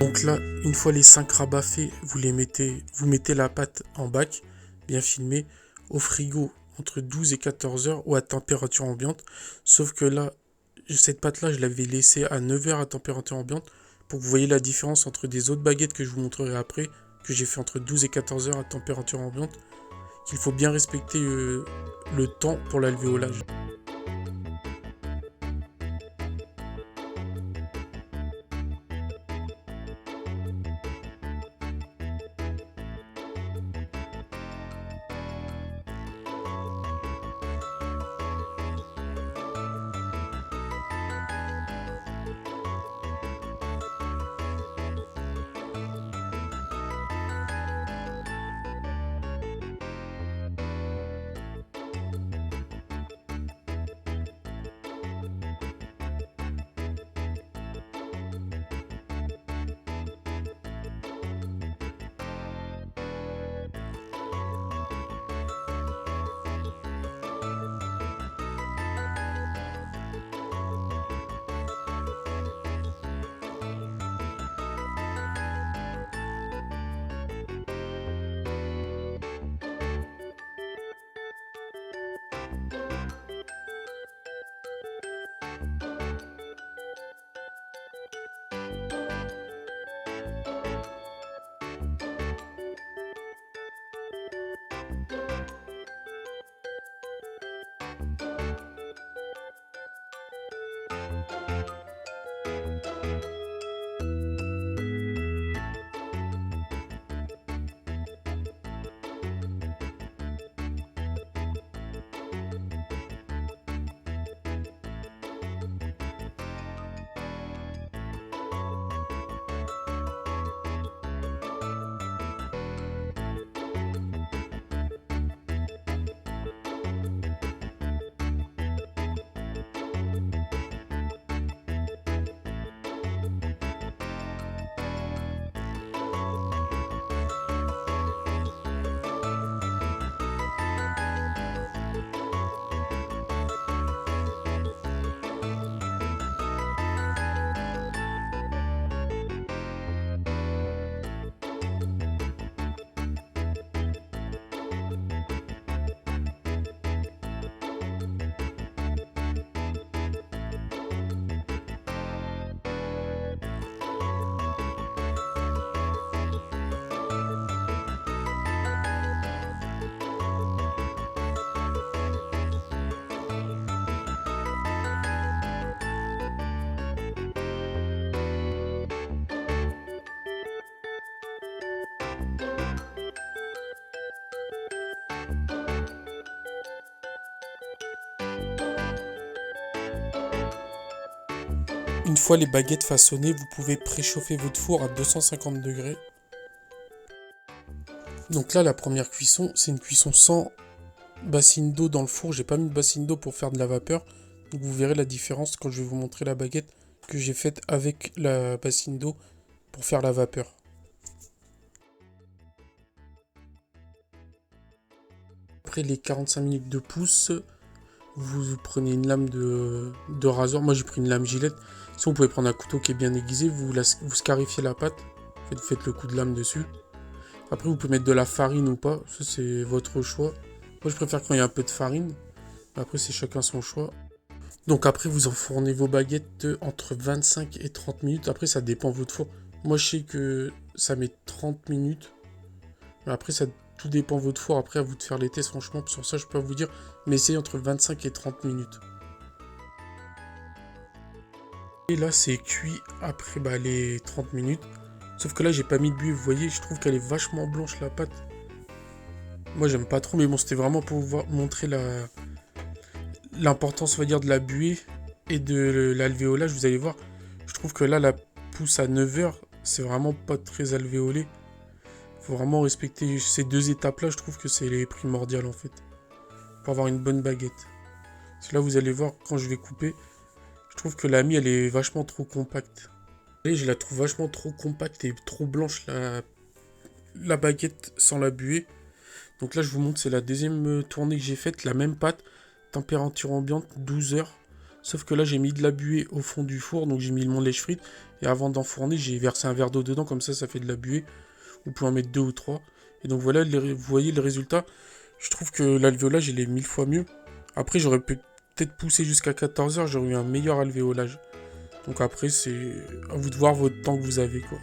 Donc là, une fois les 5 rabats faits, vous mettez la pâte en bac, bien filmé, au frigo entre 12 et 14 heures ou à température ambiante. Sauf que là, cette pâte-là, je l'avais laissée à 9 heures à température ambiante pour que vous voyez la différence entre des autres baguettes que je vous montrerai après, que j'ai fait entre 12 et 14 heures à température ambiante, qu'il faut bien respecter le temps pour l'alvéolage. Une fois les baguettes façonnées, vous pouvez préchauffer votre four à 250 degrés. Donc là, la première cuisson, c'est une cuisson sans bassine d'eau dans le four. J'ai pas mis de bassine d'eau pour faire de la vapeur. Donc vous verrez la différence quand je vais vous montrer la baguette que j'ai faite avec la bassine d'eau pour faire la vapeur. Après les 45 minutes de pouce, vous prenez une lame de rasoir. Moi j'ai pris une lame Gillette. Si vous pouvez prendre un couteau qui est bien aiguisé, vous scarifiez la pâte. Vous faites le coup de lame dessus. Après vous pouvez mettre de la farine ou pas. Ça c'est votre choix. Moi je préfère quand il y a un peu de farine. Après c'est chacun son choix. Donc après vous enfournez vos baguettes entre 25 et 30 minutes. Après ça dépend de votre four. Moi je sais que ça met 30 minutes. Mais après ça tout dépend de votre four. Après à vous de faire les tests. Franchement sur ça je peux pas vous dire. Mais essayez entre 25 et 30 minutes. Et là c'est cuit après les 30 minutes. Sauf que là j'ai pas mis de buée. Vous voyez je trouve qu'elle est vachement blanche la pâte. Moi j'aime pas trop. Mais bon c'était vraiment pour vous montrer l'importance, on va dire, de la buée et de l'alvéolage. Vous allez voir, je trouve que là, la pousse à 9 heures, c'est vraiment pas très alvéolé. Faut vraiment respecter ces deux étapes-là. Je trouve que c'est les primordiales, en fait, pour avoir une bonne baguette. Parce que là, vous allez voir, quand je vais couper, je trouve que la mie, elle est vachement trop compacte. Et je la trouve vachement trop compacte et trop blanche, la baguette sans la buée. Donc là, je vous montre, c'est la deuxième tournée que j'ai faite, la même pâte. Température ambiante 12 heures. Sauf que là j'ai mis de la buée au fond du four. Donc j'ai mis mon lèche-frite. Et avant d'enfourner, j'ai versé un verre d'eau dedans, comme ça fait de la buée. Vous pouvez en mettre 2 ou 3. Et donc voilà, vous voyez le résultat. Je trouve que l'alvéolage, il est 1000 fois mieux. Après, j'aurais peut-être poussé jusqu'à 14 heures, j'aurais eu un meilleur alvéolage. Donc après, c'est à vous de voir votre temps que vous avez, quoi.